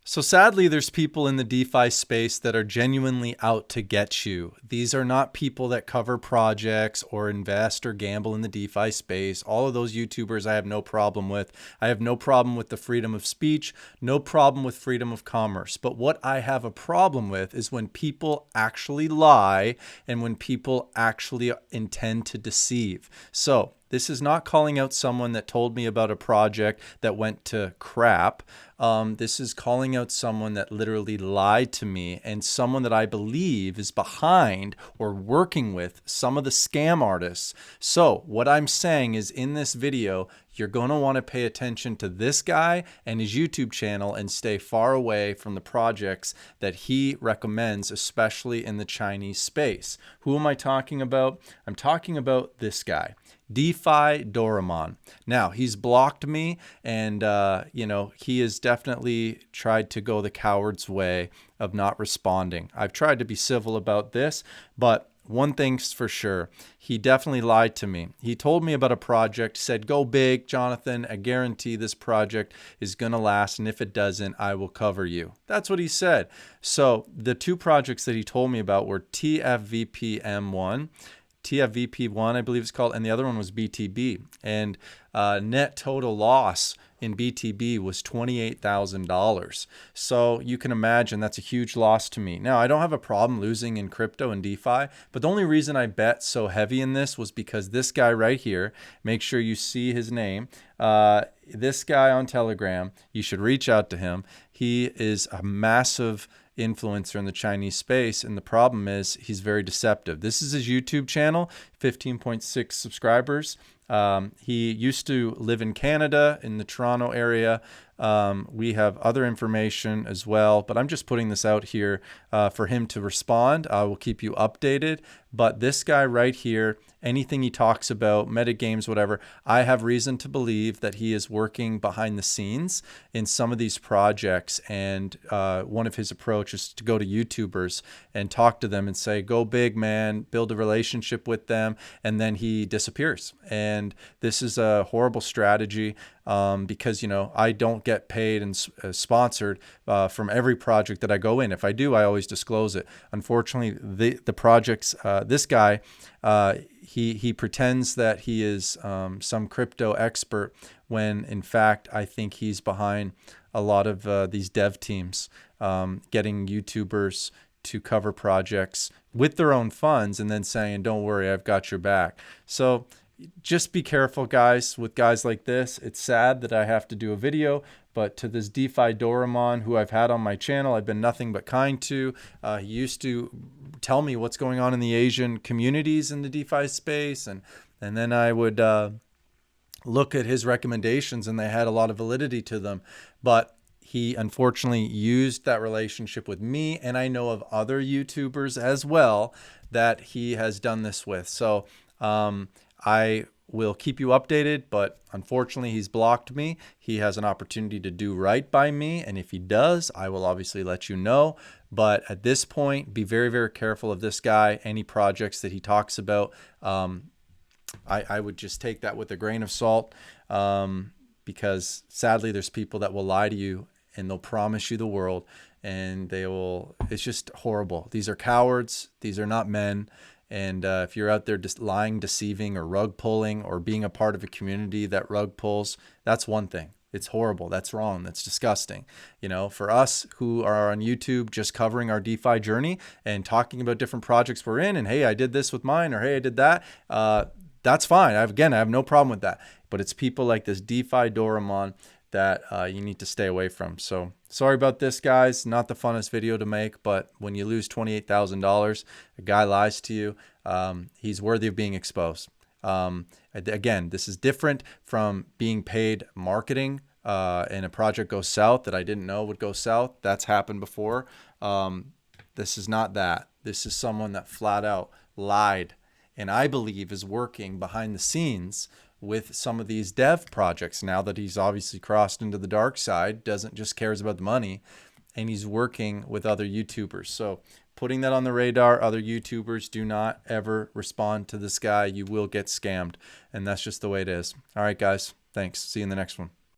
So sadly, there's people in the DeFi space that are genuinely out to get you. These are not people that cover projects or invest or gamble in the DeFi space. All of those YouTubers I have no problem with. I have no problem with the freedom of speech, no problem with freedom of commerce. But what I have a problem with is when people actually lie and when people actually intend to deceive. So this is not calling out someone that told me about a project that went to crap. This is calling out someone that literally lied to me and someone that I believe is behind or working with some of the scam artists. So what I'm saying is in this video, you're going to want to pay attention to this guy and his YouTube channel and stay far away from the projects that he recommends, especially in the Chinese space. Who am I talking about? I'm talking about this guy. Defi Doraemon. Now, he's blocked me and, he has definitely tried to go the coward's way of not responding. I've tried to be civil about this, but one thing's for sure, he definitely lied to me. He told me about a project, said, go big, Jonathan. I guarantee this project is going to last. And if it doesn't, I will cover you. That's what he said. So the two projects that he told me about were TFVPM1. TFVP1, I believe it's called, and the other one was BTB. And net total loss in BTB was $28,000. So you can imagine that's a huge loss to me. Now, I don't have a problem losing in crypto and DeFi, but the only reason I bet so heavy in this was because this guy right here, make sure you see his name, this guy on Telegram, you should reach out to him. He is a massive influencer in the Chinese space, and the problem is he's very deceptive. This is his YouTube channel, 15.6 subscribers. He used to live in Canada, in the Toronto area. We have other information as well, but I'm just putting this out here for him to respond. I will keep you updated. But this guy right here, anything he talks about, metagames, whatever, I have reason to believe that he is working behind the scenes in some of these projects. And one of his approaches is to go to YouTubers and talk to them and say, go big, man, build a relationship with them. And then he disappears. And this is a horrible strategy. Because, I don't get paid and sponsored from every project that I go in. If I do, I always disclose it. Unfortunately, the projects, this guy, he pretends that he is some crypto expert when, in fact, I think he's behind a lot of these dev teams, getting YouTubers to cover projects with their own funds and then saying, don't worry, I've got your back. So just be careful, guys, with guys like this. It's sad that I have to do a video, but to this DeFi Doraemon who I've had on my channel, I've been nothing but kind to. He used to tell me what's going on in the Asian communities in the DeFi space, and then I would look at his recommendations, and they had a lot of validity to them. But he unfortunately used that relationship with me, and I know of other YouTubers as well that he has done this with. So I will keep you updated, but unfortunately he's blocked me. He has an opportunity to do right by me, and if he does, I will obviously let you know. But at this point, be very, very careful of this guy. Any projects that he talks about, I would just take that with a grain of salt, because sadly there's people that will lie to you and they'll promise you the world, and it's just horrible. These are cowards. These are not men. And if you're out there just lying, deceiving, or rug pulling, or being a part of a community that rug pulls, that's one thing. It's horrible. That's wrong. That's disgusting. For us who are on YouTube just covering our DeFi journey and talking about different projects we're in, and hey, I did this with mine, or hey, I did that, that's fine. I have no problem with that. But it's people like this DeFi Doraemon that you need to stay away from. So sorry about this, guys. Not the funnest video to make, but when you lose $28,000, a guy lies to you, he's worthy of being exposed. Again, this is different from being paid marketing and a project goes south that I didn't know would go south. That's happened before. This is not that. This is someone that flat out lied, and I believe is working behind the scenes with some of these dev projects now that he's obviously crossed into the dark side, doesn't just cares about the money, and he's working with other YouTubers. So putting that on the radar, other YouTubers, do not ever respond to this guy. You will get scammed, and that's just the way it is. All right, guys, thanks. See you in the next one.